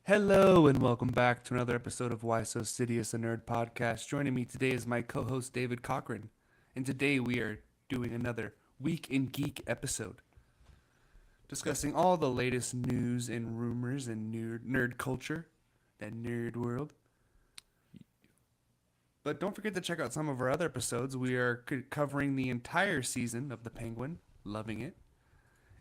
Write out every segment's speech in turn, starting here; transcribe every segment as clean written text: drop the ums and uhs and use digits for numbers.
Hello and welcome back to another episode of Why So Sidious a Nerd podcast. Joining me today is my co-host David Cochran, and today we are doing another Week in Geek episode, discussing all the latest news and rumors and nerd culture, that nerd world. But don't forget to check out some of our other episodes. We are covering the entire season of The Penguin, loving it.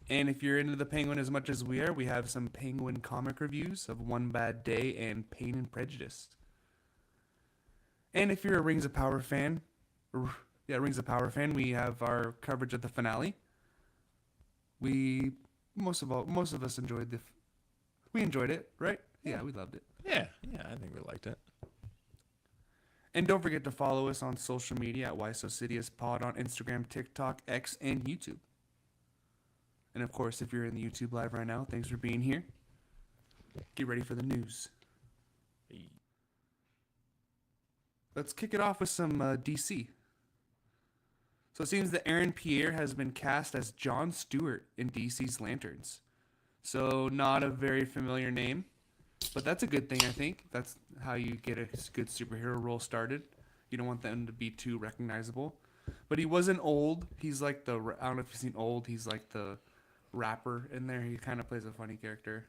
And if you're into the Penguin as much as we are, we have some Penguin comic reviews of One Bad Day and Pain and Prejudice. And if you're a Rings of Power fan, we have our coverage of the finale. Most of us enjoyed we enjoyed it, right? Yeah, we loved it. Yeah, I think we liked it. And don't forget to follow us on social media at Why So Sidious Pod on Instagram, TikTok, X, and YouTube. And of course, if you're in the YouTube live right now, thanks for being here. Get ready for the news. Let's kick it off with some DC. So it seems that Aaron Pierre has been cast as Jon Stewart in DC's Lanterns. So not a very familiar name, but that's a good thing, I think. That's how you get a good superhero role started. You don't want them to be too recognizable. But he wasn't old. He's like I don't know if you've seen Old. He's like the rapper in there. He kind of plays a funny character.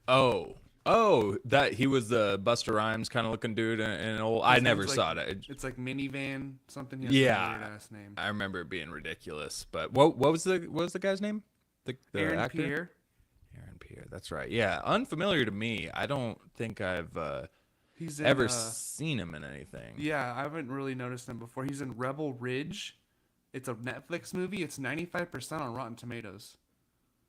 That he was the Busta Rhymes kind of looking dude and old. I never saw it. It's like Minivan something. He has yeah, a weird ass name. I remember it being ridiculous. But what was the guy's name? The Aaron actor? Pierre. Aaron Pierre. That's right. Yeah, unfamiliar to me. I don't think I've He's in, ever seen him in anything. Yeah, I haven't really noticed him before. He's in Rebel Ridge. It's a Netflix movie. It's 95% on Rotten Tomatoes.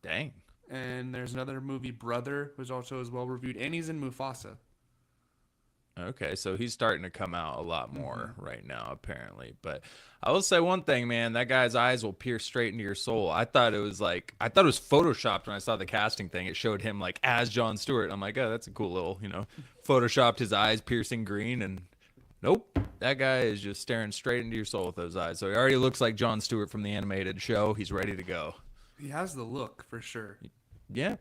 Dang. And there's another movie, Brother, which also is well reviewed, and he's in Mufasa. Okay, so he's starting to come out a lot more right now, apparently. But I will say one thing, man, that guy's eyes will pierce straight into your soul. I thought it was photoshopped when I saw the casting thing. It showed him like as Jon Stewart. I'm like, oh, that's a cool little, photoshopped his eyes piercing green, and nope, that guy is just staring straight into your soul with those eyes. So he already looks like Jon Stewart from the animated show. He's ready to go. He has the look for sure. Yeah.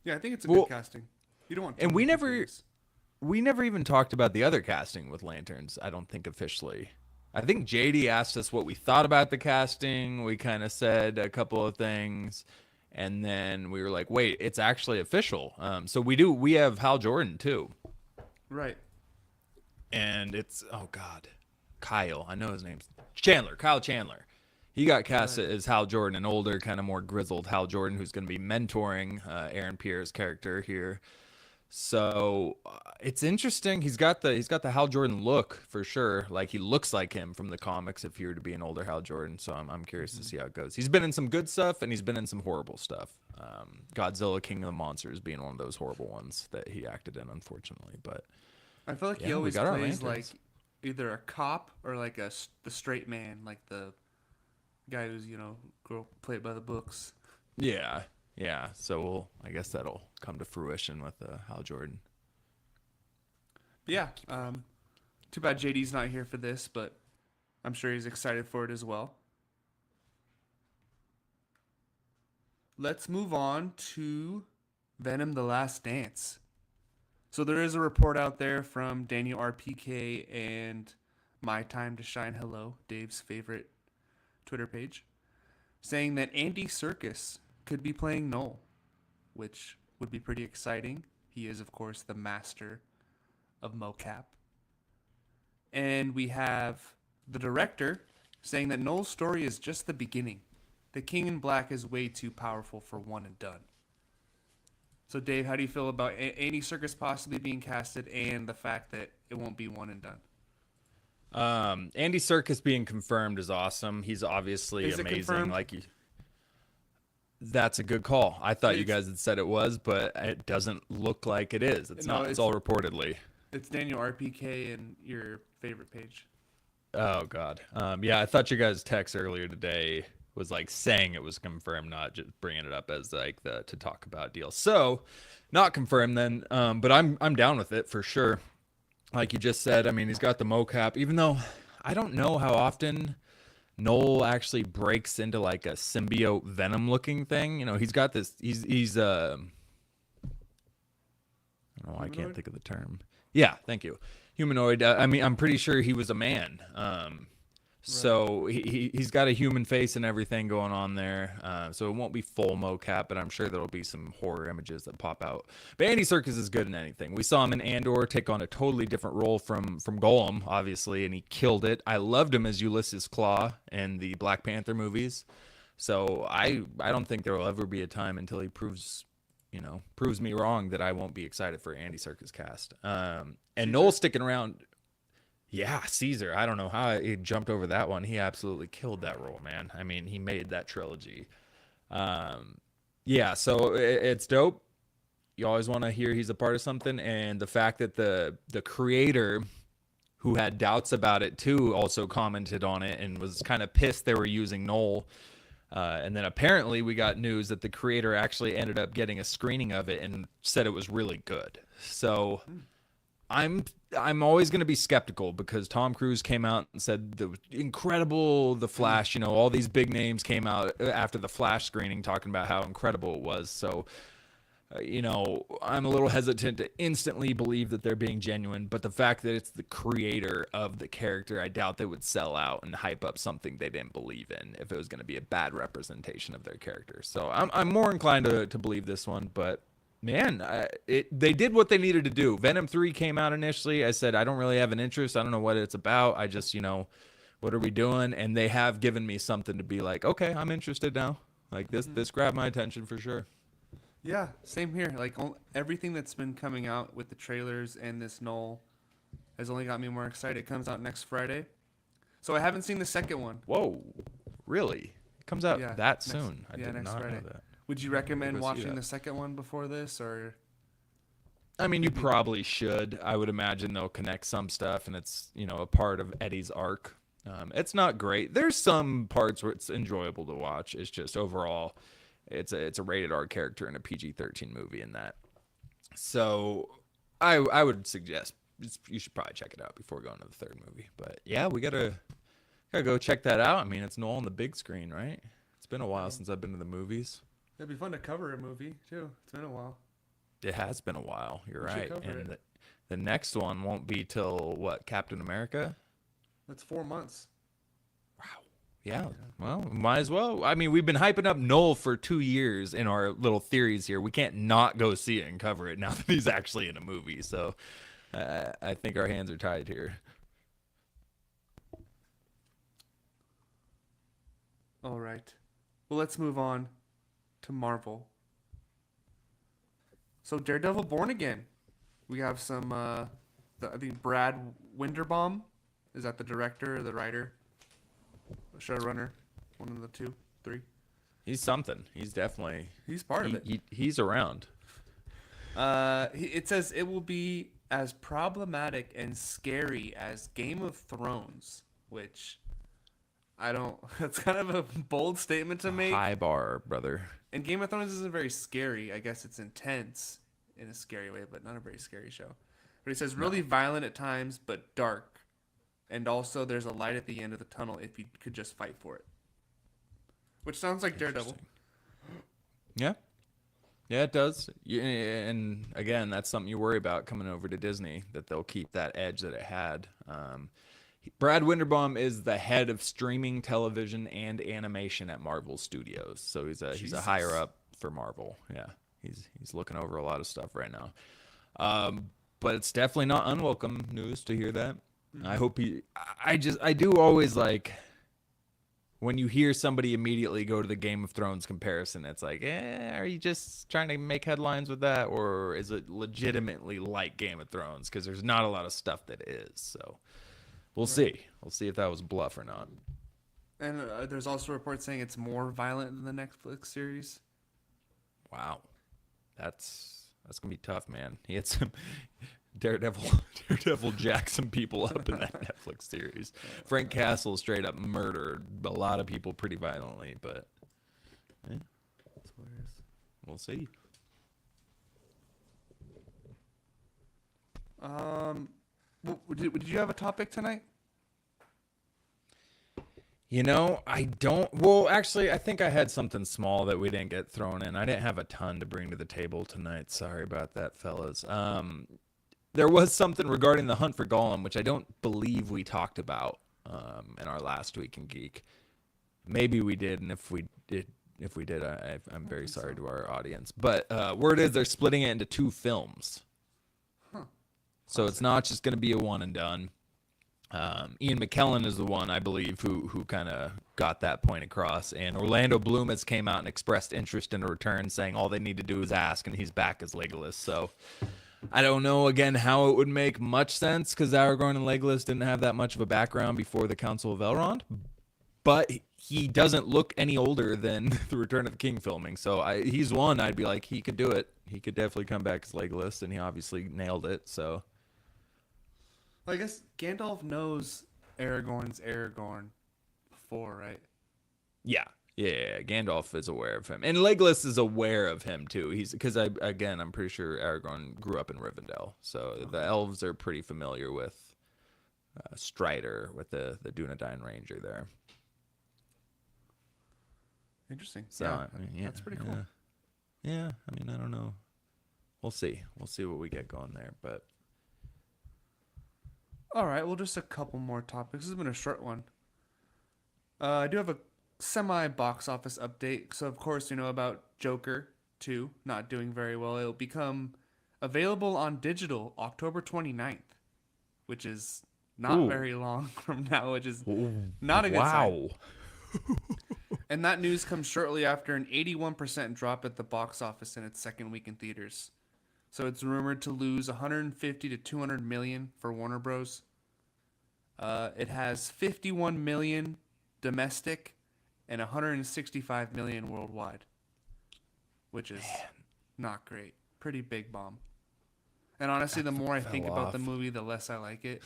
Yeah, I think it's a good casting. You don't want. And we never even talked about the other casting with Lanterns, I don't think officially. I think JD asked us what we thought about the casting. We kind of said a couple of things. And then we were like, wait, it's actually official. So we have Hal Jordan too. Right. And it's, oh God, Kyle. I know his name's Kyle Chandler. He got cast as Hal Jordan, an older, kind of more grizzled Hal Jordan, who's going to be mentoring Aaron Pierre's character here. So it's interesting. He's got the Hal Jordan look for sure. Like he looks like him from the comics if he were to be an older Hal Jordan. So I'm curious to see how it goes. He's been in some good stuff and he's been in some horrible stuff. Godzilla King of the Monsters being one of those horrible ones that he acted in, unfortunately. But I feel like he always plays like either a cop or like the straight man, like the guy who's played by the books. Yeah. So I guess that'll come to fruition with Hal Jordan. Yeah. Too bad JD's not here for this, but I'm sure he's excited for it as well. Let's move on to Venom: The Last Dance. So there is a report out there from Daniel RPK and My Time to Shine Hello, Dave's favorite Twitter page, saying that Andy Serkis could be playing Knull, which would be pretty exciting. He is, of course, the master of mocap. And we have the director saying that Knull's story is just the beginning. The King in Black is way too powerful for one and done. So, Dave, how do you feel about Andy Serkis possibly being casted and the fact that it won't be one and done? Andy Serkis being confirmed is awesome. He's obviously amazing. That's a good call. I thought you guys had said it was, but it doesn't look like it is. It's not. It's all reportedly. It's Daniel RPK and your favorite page. Oh God. Yeah, I thought you guys' text earlier today was like saying it was confirmed, not just bringing it up as like to talk about deal. So, not confirmed then. But I'm down with it for sure. Like you just said, I mean, he's got the mocap, even though I don't know how often Knull actually breaks into like a symbiote venom looking thing. He's got this, he's don't know why I can't Humanoid? think of the term. Yeah, thank you. Humanoid. I mean, I'm pretty sure he was a man. So he's got a human face and everything going on there. So it won't be full mocap, but I'm sure there'll be some horror images that pop out. But Andy Serkis is good in anything. We saw him in Andor take on a totally different role from Gollum, obviously, and he killed it. I loved him as Ulysses Claw in the Black Panther movies. So I don't think there will ever be a time until he proves me wrong that I won't be excited for Andy Serkis cast. And Knull sticking around. Yeah, Caesar. I don't know how he jumped over that one. He absolutely killed that role, man. I mean, he made that trilogy. Yeah, so it's dope. You always want to hear he's a part of something, and the fact that the creator, who had doubts about it too, also commented on it and was kind of pissed they were using Knull. And then apparently we got news that the creator actually ended up getting a screening of it and said it was really good. So I'm always going to be skeptical because Tom Cruise came out and said the incredible The Flash, all these big names came out after the Flash screening talking about how incredible it was. So I'm a little hesitant to instantly believe that they're being genuine, but the fact that it's the creator of the character, I doubt they would sell out and hype up something they didn't believe in if it was going to be a bad representation of their character. So I'm more inclined to believe this one, but man, they did what they needed to do. Venom 3 came out initially. I said, I don't really have an interest. I don't know what it's about. I just, what are we doing? And they have given me something to be like, okay, I'm interested now. Like this grabbed my attention for sure. Yeah, same here. Like everything that's been coming out with the trailers and this Knull has only got me more excited. It comes out next Friday. So I haven't seen the second one. Whoa, really? It comes out that soon? I did next not Friday. know that. Would you recommend see watching that. the second one before this, or? I mean, you probably should. I would imagine they'll connect some stuff, and it's a part of Eddie's arc. It's not great. There's some parts where it's enjoyable to watch. It's just overall, it's a rated R character in a PG-13 movie in that. So I would suggest you should probably check it out before going to the third movie. But yeah, we gotta go check that out. I mean, it's Knull on the big screen, right? It's been a while since I've been to the movies. It'd be fun to cover a movie too. It's been a while. It has been a while. You're We should right. cover And it. the next one won't be till what? Captain America? That's 4 months. Wow. Yeah. Well, might as well. I mean, we've been hyping up Knull for 2 years in our little theories here. We can't not go see it and cover it now that he's actually in a movie. So I think our hands are tied here. All right. Well, let's move on to Marvel. So Daredevil Born Again. We have some, I think Brad Winderbaum. Is that the director or the writer? Showrunner? One of the two, three. He's something. He's definitely. He's part of it. He's around. It says it will be as problematic and scary as Game of Thrones, which I don't. That's kind of a bold statement to make. High bar, brother. And Game of Thrones isn't very scary. I guess it's intense in a scary way, but not a very scary show. But he says really violent at times, but dark. And also there's a light at the end of the tunnel if you could just fight for it. Which sounds like Daredevil. Yeah. Yeah, it does. And again, that's something you worry about coming over to Disney, that they'll keep that edge that it had. Brad Winderbaum is the head of streaming television and animation at Marvel Studios. So he's a higher up for Marvel. Yeah. He's looking over a lot of stuff right now. But it's definitely not unwelcome news to hear that. I hope I do always like when you hear somebody immediately go to the Game of Thrones comparison. It's like, are you just trying to make headlines with that, or is it legitimately like Game of Thrones? Because there's not a lot of stuff that is. So we'll see. We'll see if that was bluff or not. And there's also reports saying it's more violent than the Netflix series. Wow, that's gonna be tough, man. He had some Daredevil jacked some people up in that Netflix series. Frank Castle straight up murdered a lot of people pretty violently, but we'll see. Did you have a topic tonight? You know, I don't. Well, actually, I think I had something small that we didn't get thrown in. I didn't have a ton to bring to the table tonight. Sorry about that, fellas. There was something regarding the hunt for Gollum, which I don't believe we talked about in our last week in Geek. Maybe we did, and if we did, I'm very sorry to our audience. But word is they're splitting it into 2 films, so it's not just going to be a one and done. Ian McKellen is the one, I believe, who kind of got that point across. And Orlando Bloom has came out and expressed interest in a return, saying all they need to do is ask, and he's back as Legolas. So I don't know, again, how it would make much sense, because Aragorn and Legolas didn't have that much of a background before the Council of Elrond. But he doesn't look any older than the Return of the King filming. So he's one, I'd be like, he could do it. He could definitely come back as Legolas, and he obviously nailed it, so... Well, I guess Gandalf knows Aragorn's Aragorn before, right? Yeah. Gandalf is aware of him, and Legolas is aware of him too. He's because I'm pretty sure Aragorn grew up in Rivendell, so the elves are pretty familiar with Strider, with the Dunedain Ranger there. Interesting. So yeah, I mean, that's pretty cool. Yeah, I mean, I don't know. We'll see what we get going there, but. All right, well, just a couple more topics. This has been a short one. I do have a semi-box office update. So, of course, you know about Joker 2 not doing very well. It'll become available on digital October 29th, which is not very long from now, which is not a good sign. And that news comes shortly after an 81% drop at the box office in its second week in theaters. So it's rumored to lose 150 to 200 million for Warner Bros. It has 51 million domestic and 165 million worldwide, which is not great. Pretty big bomb. And honestly, the more I think about the movie, the less I like it.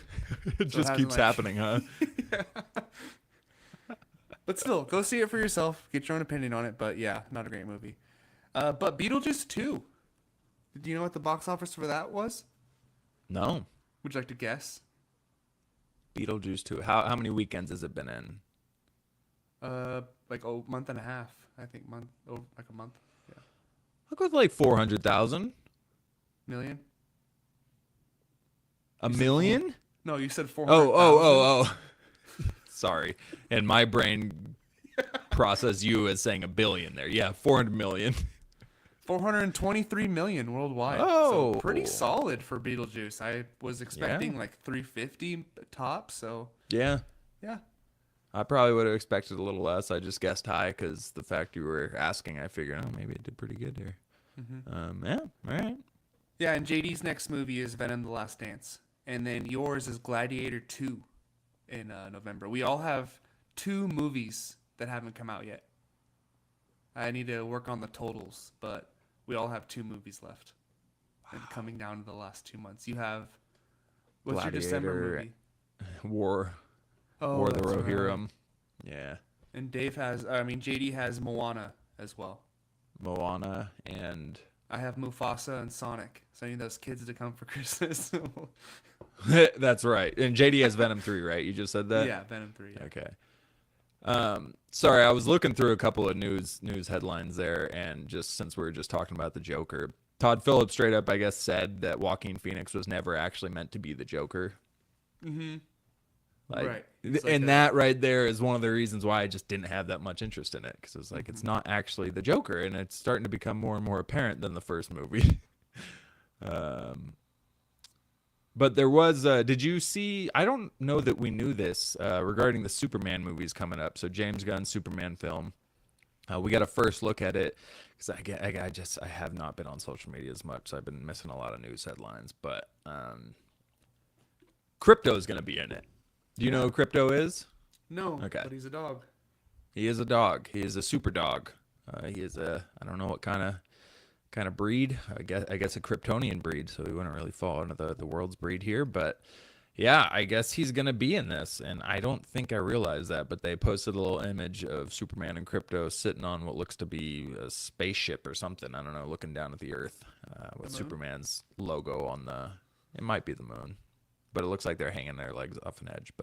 It just keeps happening, huh? Yeah. But still, go see it for yourself. Get your own opinion on it. But yeah, not a great movie. But Beetlejuice 2. Do you know what the box office for that was? No. Would you like to guess? Beetlejuice 2. How many weekends has it been in? Like a month and a half. I think like a month. Yeah. I'll go with like 400,000. Million? A million? No, you said 400,000. Oh. Sorry. And my brain processed you as saying a billion there. Yeah, 400 million. 423 million worldwide. Oh. So pretty solid for Beetlejuice. I was expecting like 350 top, so. Yeah. Yeah. I probably would have expected a little less. I just guessed high because the fact you were asking, I figured, maybe it did pretty good here. Mm-hmm. Yeah, all right. Yeah, and JD's next movie is Venom: The Last Dance. And then yours is Gladiator 2 in November. We all have 2 movies that haven't come out yet. I need to work on the totals, but we all have 2 movies left. And coming down to the last 2 months. You have... What's Gladiator, your December movie? War of the Rohirrim. Right. Yeah. And JD has Moana as well. Moana and... I have Mufasa and Sonic. So I need those kids to come for Christmas. That's right. And JD has Venom 3, right? You just said that? Yeah, Venom 3. Yeah. Okay. Sorry, I was looking through a couple of news headlines there, and just since we were just talking about the Joker, Todd Phillips straight up, I guess, said that Joaquin Phoenix was never actually meant to be the Joker. Mm-hmm. Right. And that right there is one of the reasons why I just didn't have that much interest in it, because it was like, it's not actually the Joker, and it's starting to become more and more apparent than the first movie. But there was, did you see, I don't know that we knew this, regarding the Superman movies coming up. So James Gunn's Superman film. We got a first look at it, because I have not been on social media as much, so I've been missing a lot of news headlines. But Crypto is going to be in it. Do you know who Crypto is? No, okay. But he's a dog. He is a dog. He is a super dog. He is I don't know what kind of breed. I guess a Kryptonian breed, so he wouldn't really fall into the world's breed here. But yeah, I guess he's going to be in this, and I don't think I realized that, but they posted a little image of Superman and Crypto sitting on what looks to be a spaceship or something. I don't know, looking down at the Earth with Superman's logo on it might be the moon, but it looks like they're hanging their legs off an edge.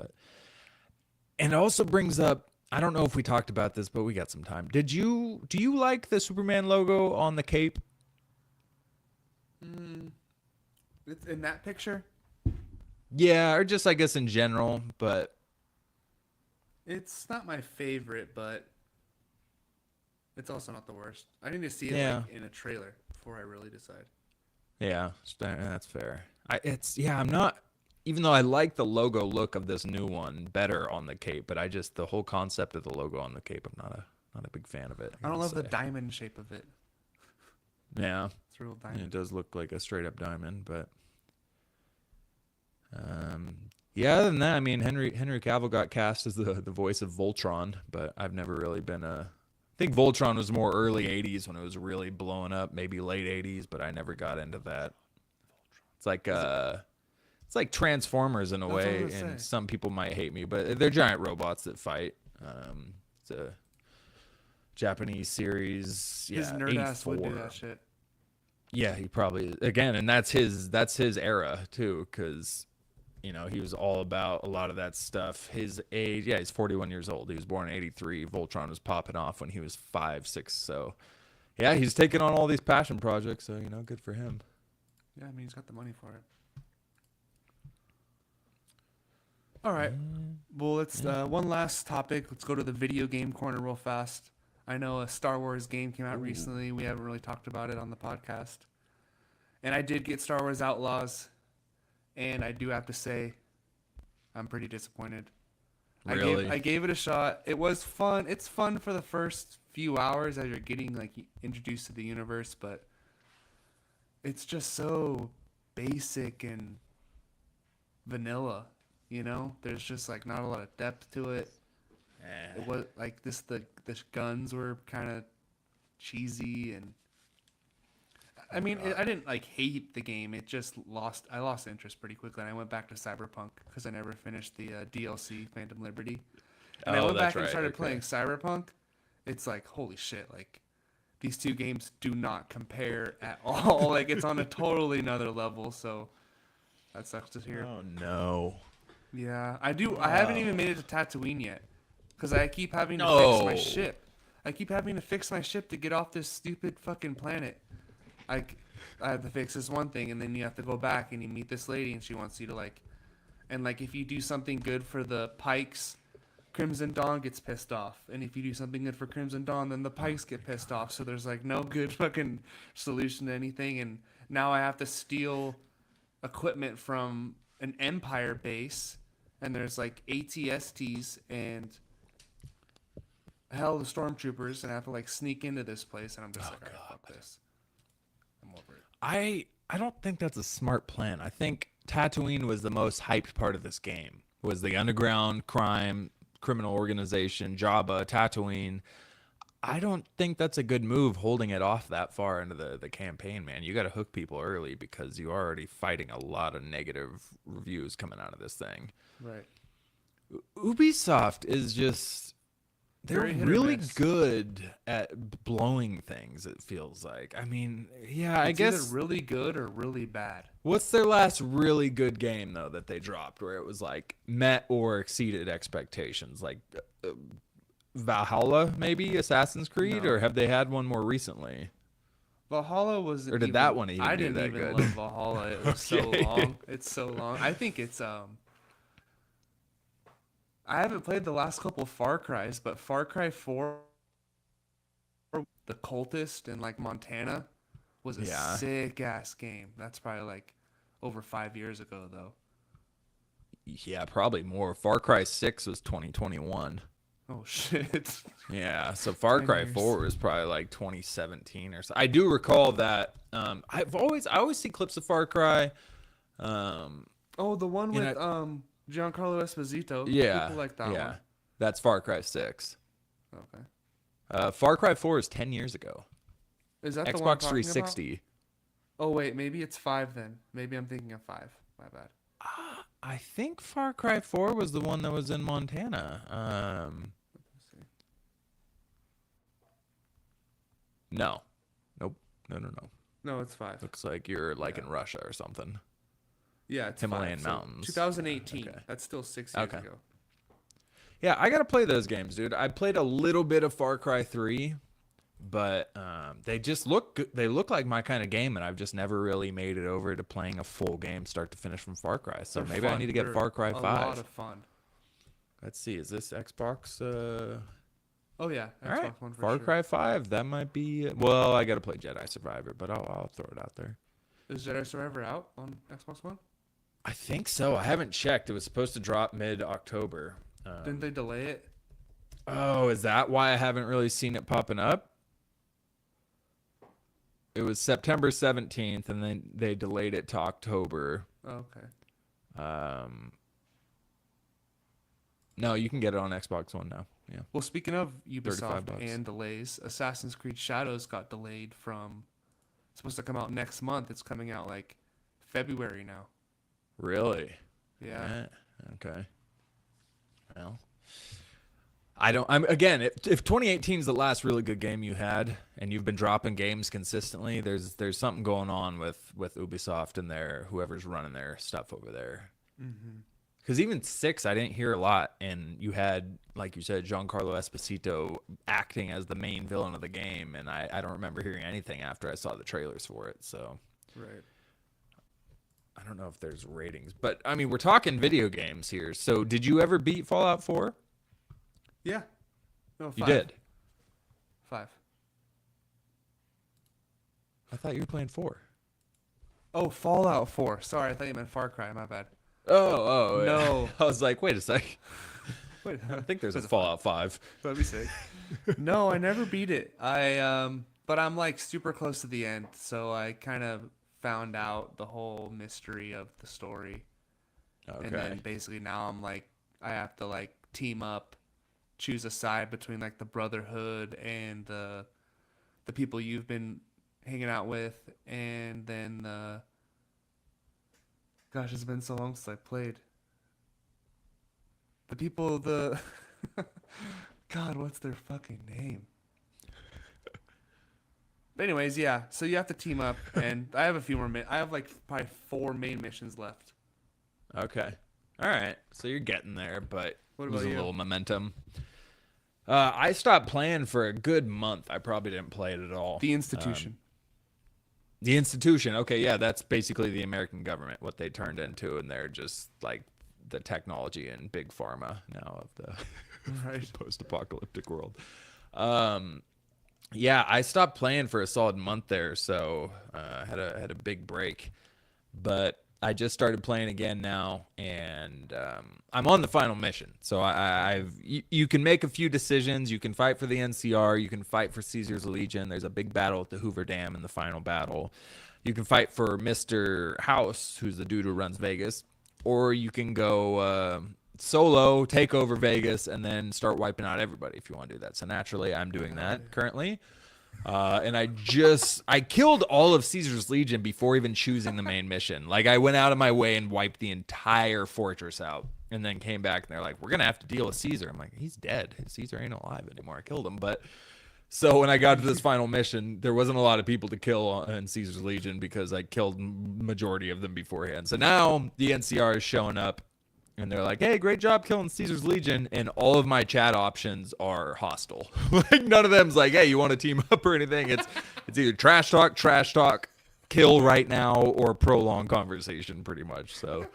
And it also brings up I don't know if we talked about this, but we got some time. Do you like the Superman logo on the cape? It's in that picture. Yeah, or just I guess in general, but It's not my favorite, but it's also not the worst. I need to see it yeah. like in a trailer before I really decide. Yeah, that's fair. I'm not even though I like the logo look of this new one better on the cape, but I just the whole concept of the logo on the cape, I'm not a big fan of it. I don't love the diamond shape of it. Yeah, It's a real yeah, diamond. it does look like a straight up diamond, but yeah. Other than that, I mean, Henry Cavill got cast as the voice of Voltron, but I've never really been a. I think Voltron was more early '80s when it was really blowing up, maybe late '80s, but I never got into that. It's like it's like Transformers in a That's what I way, was gonna and say. some people might hate me, but they're giant robots that fight. It's a Japanese series. His Yeah, nerd ass would do 84. that shit. Yeah, he probably again, and that's his era too, because he was all about a lot of that stuff. His age, yeah, he's 41 years old. He was born in '83. Voltron was popping off when he was 5, 6. So yeah, he's taking on all these passion projects. So good for him. Yeah, I mean he's got the money for it. All right. Well, let's one last topic. Let's go to the video game corner real fast. I know a Star Wars game came out recently. We haven't really talked about it on the podcast. And I did get Star Wars Outlaws, and I do have to say I'm pretty disappointed. Really? I gave it a shot. It was fun. It's fun for the first few hours as you're getting like introduced to the universe, but it's just so basic and vanilla, There's just like not a lot of depth to it. It was like the guns were kind of cheesy, and I mean I didn't like hate the game. It just I lost interest pretty quickly, and I went back to Cyberpunk because I never finished the DLC Phantom Liberty, and I Oh, went that's back and right. started Okay. playing Cyberpunk. It's like holy shit, like these two games do not compare at all. Like it's on a totally another level. So that sucks to hear. Oh no. Yeah, I do. I haven't even made it to Tatooine yet, because I keep having to fix my No. ship. I keep having to fix my ship to get off this stupid fucking planet. I, I have to fix this one thing, and then you have to go back and you meet this lady, and she wants you to and if you do something good for the Pikes, Crimson Dawn gets pissed off, and if you do something good for Crimson Dawn, then the Pikes get pissed off. So there's like no good fucking solution to anything, and now I have to steal equipment from an Empire base, and there's like ATSTs and hell the stormtroopers, and I have to like sneak into this place, and I'm just like, alright, fuck this. I'm over it. I don't think that's a smart plan. I think Tatooine was the most hyped part of this game. Was the underground criminal organization, Jabba, Tatooine. I don't think that's a good move holding it off that far into the campaign, man. You got to hook people early because you're already fighting a lot of negative reviews coming out of this thing. Right. Ubisoft is just they're Very hit or really miss. good at blowing things, it feels like. I mean, yeah, I It's guess either really good or really bad. what's their last really good game though that they dropped where it was like met or exceeded expectations? Like Valhalla, maybe Assassin's Creed, No. or have they had one more recently? Valhalla was Or did that one even I do didn't that even good? love Valhalla. It was so Okay. long. It's so long. I think it's I haven't played the last couple of Far Cry's, but Far Cry 4, the cultist in like Montana, was a Yeah. sick ass game. That's probably like over 5 years ago though. Yeah, probably more. Far Cry 6 was 2021. Oh shit. Yeah, so Far 10 Cry years. 4 was probably like 2017 or so. I do recall that. I always see clips of Far Cry. Oh, the one You with know- Giancarlo Esposito. Yeah, People like that yeah, one. that's Far Cry 6. Okay. Far Cry 4 is 10 years ago. Is that the one I'm Xbox talking 360. about? Oh wait, maybe it's 5 then. Maybe I'm thinking of 5. My bad. I think Far Cry 4 was the one that was in Montana. Let's see. No, nope, no. No, it's 5. Looks like you're like Yeah. in Russia or something. Yeah, it's Himalayan 5. So mountains. 2018. Okay. That's still 6 years Okay. ago. Yeah, I gotta play those games, dude. I played a little bit of Far Cry 3, but they just they look like my kind of game, and I've just never really made it over to playing a full game start to finish from Far Cry. So They're maybe I fun. need to get They're Far Cry a 5. lot of fun. Let's see, is this Xbox? Oh yeah, All Xbox right, One for Far sure. Cry 5. That might be. Well, I gotta play Jedi Survivor, but I'll throw it out there. Is Jedi Survivor out on Xbox One? I think so. I haven't checked. It was supposed to drop mid-October. Didn't they delay it? Oh, is that why I haven't really seen it popping up? It was September 17th, and then they delayed it to October. Oh, okay. No, you can get it on Xbox One now. Yeah. Well, speaking of Ubisoft $35. and delays, Assassin's Creed Shadows got delayed from. It's supposed to come out next month. It's coming out like February now. Really? Yeah. Okay. Well, I'm again. If 2018 is the last really good game you had, and you've been dropping games consistently, there's something going on with Ubisoft and whoever's running their stuff over there. Mm-hmm. Because even 6, I didn't hear a lot, and you had, like you said, Giancarlo Esposito acting as the main villain of the game, and I don't remember hearing anything after I saw the trailers for it. So, Right. I don't know if there's ratings, but I mean, we're talking video games here. So, did you ever beat Fallout 4? Yeah. No, 5. You did. 5. I thought you were playing 4. Oh, Fallout 4. Sorry, I thought you meant Far Cry. My bad. Oh, No. Yeah. I was like, wait a sec. Wait, I think there's a Fallout 5. that'd be sick. No, I never beat it. But I'm like super close to the end, so I kind of found out the whole mystery of the story, and then Okay. basically now I'm like, I have to like team up, choose a side between like the Brotherhood and the people you've been hanging out with, and then gosh, it's been so long since I played. The people, God, what's their fucking name? But anyways, yeah. So you have to team up, and I have a few more. I have like probably 4 main missions left. Okay. All right. So you're getting there, but What losing about a you? little momentum. I stopped playing for a good month. I probably didn't play it at all. The Institution. The Institution. Okay, yeah, that's basically the American government, what they turned into, and they're just like the technology and big pharma now of the Right. post-apocalyptic world. Yeah, I stopped playing for a solid month there, so had a big break. But I just started playing again now, and I'm on the final mission. So you can make a few decisions. You can fight for the NCR. You can fight for Caesar's Legion. There's a big battle at the Hoover Dam in the final battle. You can fight for Mr. House, who's the dude who runs Vegas, or you can go solo, take over Vegas, and then start wiping out everybody if you want to do that. So naturally, I'm doing that currently. And I killed all of Caesar's Legion before even choosing the main mission. Like, I went out of my way and wiped the entire fortress out, and then came back and they're like, we're gonna have to deal with Caesar. I'm like, he's dead. Caesar ain't alive anymore. I killed him. But so when I got to this final mission, there wasn't a lot of people to kill in Caesar's Legion because I killed majority of them beforehand. So now the NCR is showing up, and they're like, hey, great job killing Caesar's Legion. And all of my chat options are hostile. Like, none of them's like, hey, you want to team up or anything? It's either trash talk, kill right now, or prolong conversation, pretty much. So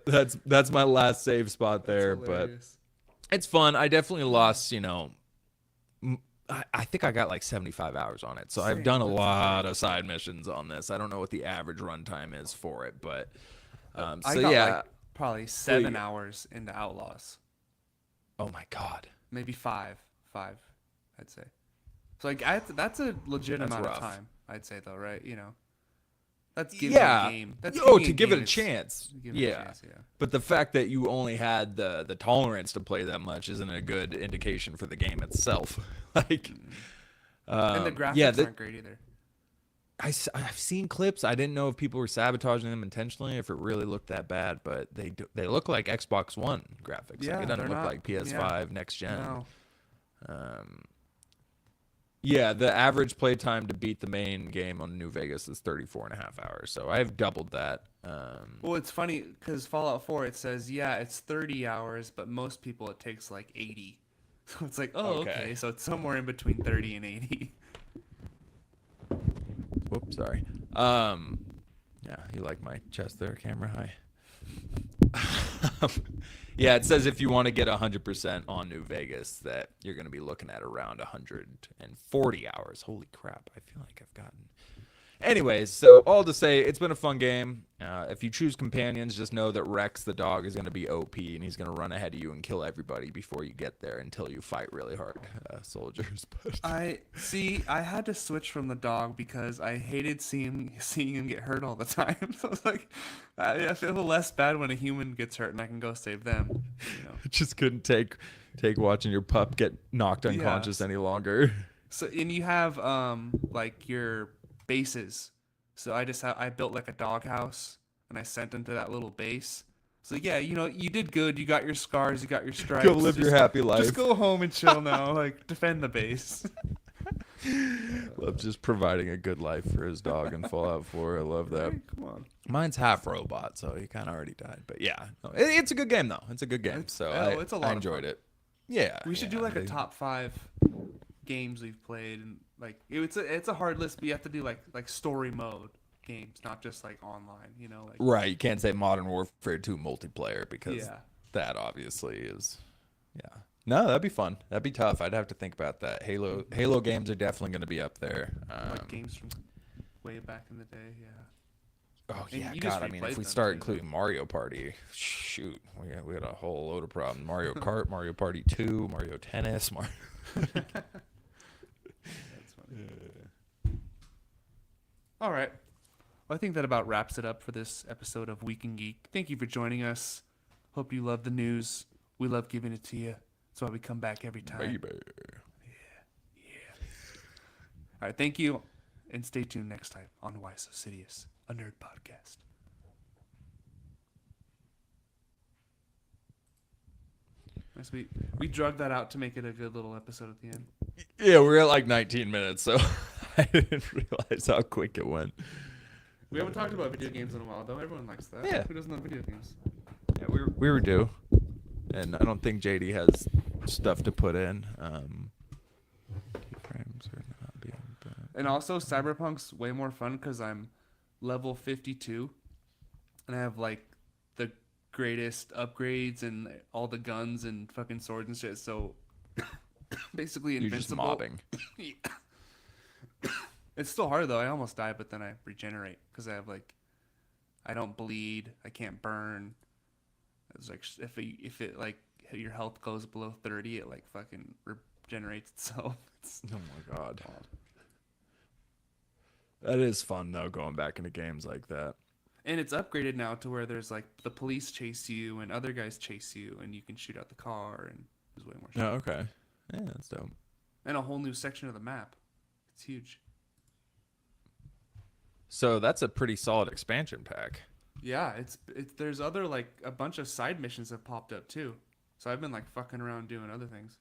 that's my last save spot there. But it's fun. I definitely lost, I think I got like 75 hours on it. So I've done a lot of side missions on this. I don't know what the average runtime is for it, but I so got yeah. like probably 7 hours into Outlaws. Oh my God. Maybe 5, I'd say. So like that's a legit That's amount rough. of time, I'd say though, right? That's giving Yeah. a game. That's Oh, giving to give game it a its- chance. giving it a Yeah. chance, yeah. But the fact that you only had the tolerance to play that much isn't a good indication for the game itself. Like, And the graphics yeah, aren't great either. I've seen clips. I didn't know if people were sabotaging them intentionally, if it really looked that bad, but they look like Xbox One graphics. Yeah, Like, it doesn't they're look not- like PS5 next gen. No. Yeah, the average playtime to beat the main game on New Vegas is 34.5 hours. So I've doubled that. Well, it's funny because Fallout 4 it says yeah it's 30 hours, but most people it takes like 80. So it's like oh Okay. okay, so it's somewhere in between 30 and 80. Whoops, sorry. Yeah, you like my chest there, camera high. Yeah, it says if you want to get 100% on New Vegas, that you're going to be looking at around 140 hours. Holy crap! I feel like I've gotten. Anyways, so all to say, it's been a fun game. If you choose companions, just know that Rex the dog is going to be OP, and he's going to run ahead of you and kill everybody before you get there until you fight really hard soldiers. But I had to switch from the dog because I hated seeing him get hurt all the time. So it's like I feel less bad when a human gets hurt and I can go save them. You know. just couldn't take watching your pup get knocked unconscious Yeah. any longer. So and you have like your bases. So I built like a doghouse and I sent him to that little base. So yeah, you know, you did good. You got your scars, you got your stripes. Go live your happy life. Just go home and chill now. Like defend the base. Love just providing a good life for his dog in Fallout 4. I love that. Hey, come on. Mine's half robot, so he kind of already died. But yeah, no, it's a good game though. It's a good game. So it's a lot I of enjoyed fun. it. Yeah, We should yeah, do like a they- top 5 games we've played, and like it's a hard list, but you have to do like story mode games, not just like online. You know, like Right, you can't say Modern Warfare 2 multiplayer because yeah. that obviously is. Yeah. No, that'd be fun. That'd be tough. I'd have to think about that. Halo games are definitely going to be up there. Like games from way back in the day. Yeah. Oh And yeah, you just God! I mean, replayed if we them start too, including Mario Party, shoot, we had a whole load of problems. Mario Kart, Mario Party 2, Mario Tennis, Mario. That's funny. All right. Well, I think that about wraps it up for this episode of Week in Geek. Thank you for joining us. Hope you love the news. We love giving it to you. That's why we come back every time. Baby. All right. Thank you. And stay tuned next time on Why So Sidious, a nerd podcast. Nice. We drug that out to make it a good little episode at the end. Yeah, we're at like 19 minutes, so I didn't realize how quick it went. We haven't talked about video games in a while, though. Everyone likes that. Yeah. Who doesn't love video games? Yeah, we were due, and I don't think JD has stuff to put in. Keyframes are not being bad. And also, Cyberpunk's way more fun because I'm level 52, and I have like the greatest upgrades and all the guns and fucking swords and shit. So basically, You're just invincible. mobbing. It's still hard though. I almost die, but then I regenerate because I have like, I don't bleed. I can't burn. It's like if it like your health goes below 30, it like fucking regenerates itself. It's Oh my god. That is fun though, going back into games like that. And it's upgraded now to where there's like the police chase you and other guys chase you and you can shoot out the car and there's way more shit. Oh, okay. Yeah, that's dope. And a whole new section of the map. It's huge. So that's a pretty solid expansion pack. Yeah, it's there's other like a bunch of side missions that popped up too. So I've been like fucking around doing other things.